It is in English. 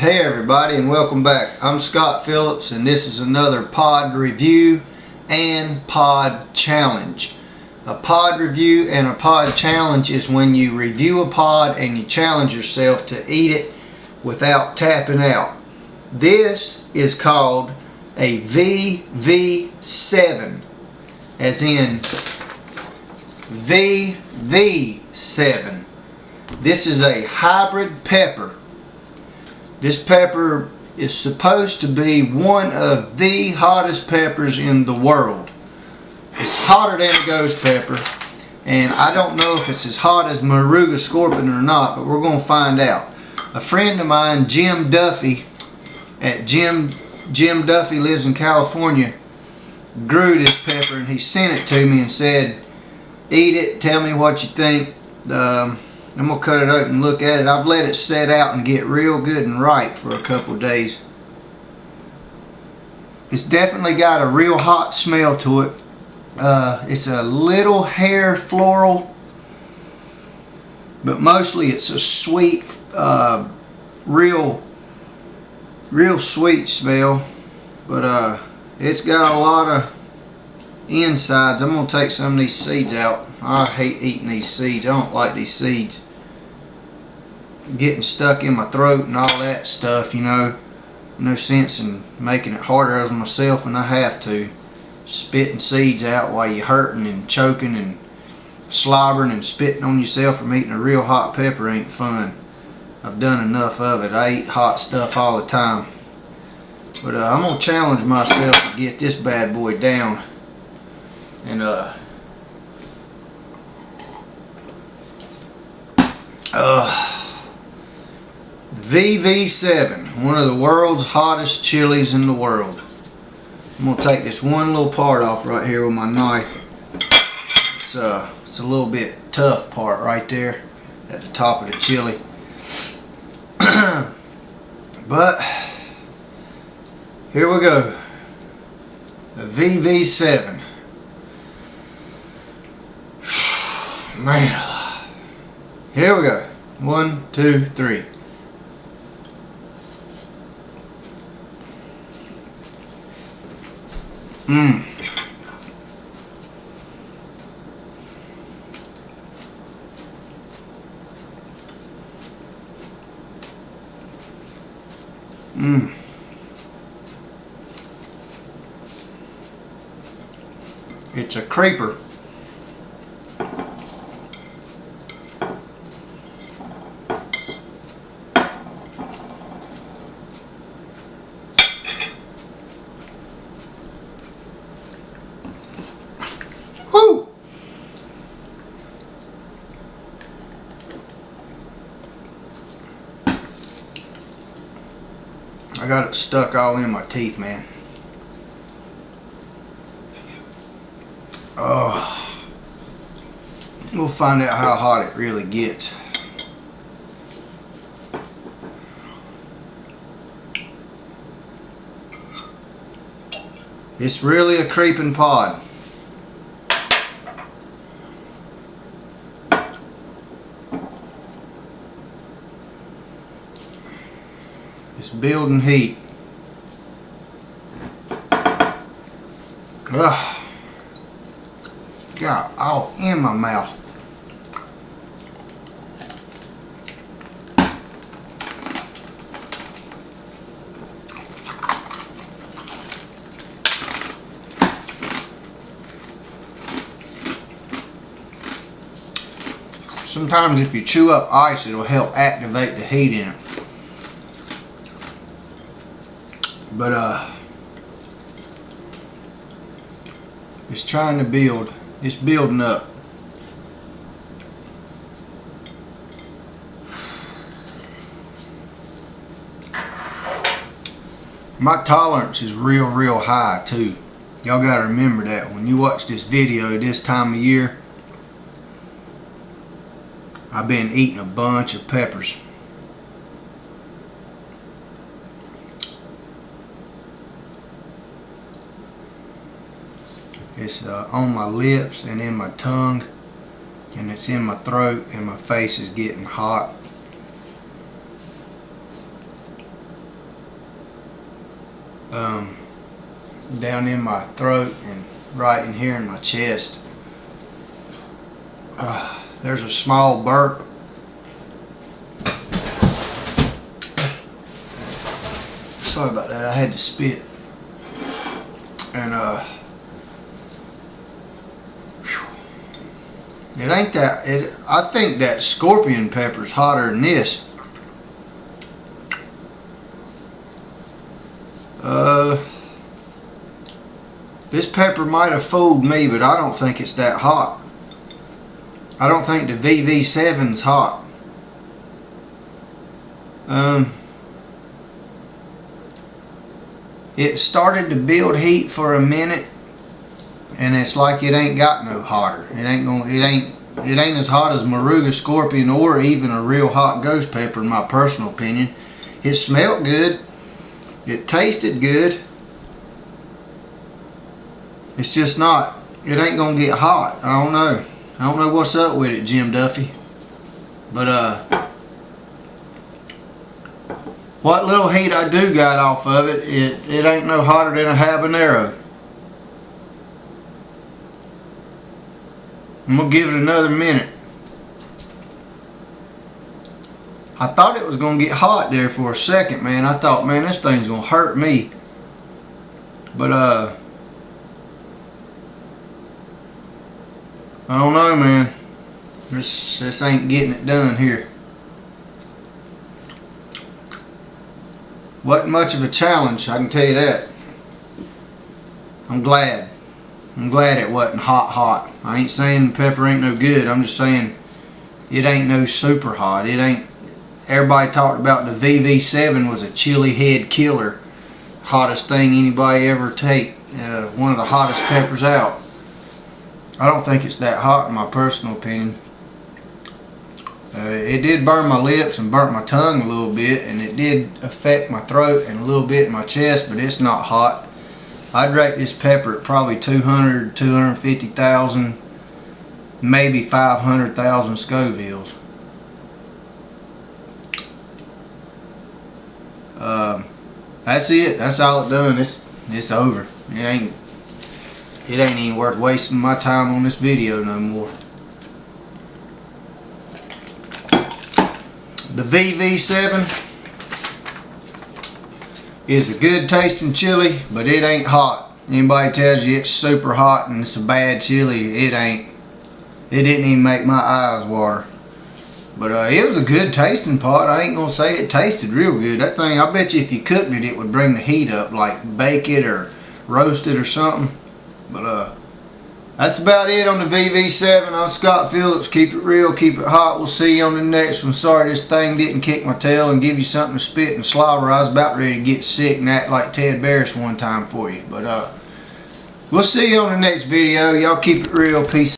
Hey everybody, and welcome back. I'm Scott Phillips, and this is another pod review and pod challenge. A pod review and a pod challenge is when you review a pod and you challenge yourself to eat it without tapping out. This is called a VV7, as in VV7. This is a hybrid pepper. This pepper is supposed to be one of the hottest peppers in the world. It's hotter than a ghost pepper, and I don't know if it's as hot as Moruga scorpion or not, but we're going to find out. A friend of mine, Jim Duffy, Jim Duffy lives in California, grew this pepper, and he sent it to me and said, eat it, tell me what you think. I'm going to cut it open and look at it. I've let it set out and get real good and ripe for a couple of days. It's definitely got a real hot smell to it. It's a little hair floral, but mostly it's a sweet, real sweet smell. But it's got a lot of insides. I'm going to take some of these seeds out. I hate eating these seeds. I don't like these seeds getting stuck in my throat and all that stuff, you know. No sense in making it harder on myself when I have to. Spitting seeds out while you're hurting and choking and slobbering and spitting on yourself from eating a real hot pepper ain't fun. I've done enough of it. I eat hot stuff all the time. But I'm going to challenge myself to get this bad boy down. And VV7, one of the world's hottest chilies in the world. I'm going to take this one little part off right here with my knife. It's a little bit tough part right there at the top of the chili. But here we go. The VV7. Man, here we go. 1, 2, 3. Mmm. Mmm. It's a creeper. Woo! I got it stuck all in my teeth, man. Oh, we'll find out how hot it really gets. It's really a creeping pod. It's building heat. Ugh. Got all in my mouth. Sometimes if you chew up ice, it'll help activate the heat in it. But it's trying to build. It's building up. My tolerance is real high too. Y'all gotta remember that when you watch this video this time of year. I've been eating a bunch of peppers. It's on my lips and in my tongue, and it's in my throat, and my face is getting hot. down in my throat and right in here in my chest. There's a small burp. Sorry about that, I had to spit. And it ain't that, I think that scorpion pepper's hotter than this. This pepper might have fooled me, but I don't think it's that hot. I don't think the VV7's hot. It started to build heat for a minute, and it's like it ain't got no hotter. It ain't as hot as Moruga scorpion or even a real hot ghost pepper in my personal opinion. It smelled good. It tasted good. It's just not. It ain't gonna get hot. I don't know. I don't know what's up with it, Jim Duffy. But what little heat I do got off of it, it ain't no hotter than a habanero. I'm gonna give it another minute. I thought it was gonna get hot there for a second, man. I thought, man, this thing's gonna hurt me. But I don't know, man. This ain't getting it done here. Wasn't much of a challenge, I can tell you that. I'm glad it wasn't hot. I ain't saying the pepper ain't no good. I'm just saying it ain't no super hot. It ain't. Everybody talked about the VV7 was a chili head killer. Hottest thing anybody ever take. One of the hottest peppers out. I don't think it's that hot in my personal opinion. It did burn my lips and burnt my tongue a little bit, and it did affect my throat and a little bit in my chest, but it's not hot. I'd rate this pepper at probably 200, 250,000, maybe 500,000 Scovilles. That's it. That's all it done. It's over. It ain't even worth wasting my time on this video no more. The VV7 is a good tasting chili, but it ain't hot. Anybody tells you it's super hot and it's a bad chili, it ain't. It didn't even make my eyes water. But it was a good tasting pot. I ain't gonna say it tasted real good. That thing, I bet you if you cooked it, it would bring the heat up, like bake it or roast it or something. But that's about it on the VV7. I'm Scott Phillips. Keep it real, keep it hot. We'll see you on the next one. Sorry this thing didn't kick my tail and give you something to spit and slobber. I was about ready to get sick and act like Ted Barris one time for you. But we'll see you on the next video. Y'all keep it real. Peace.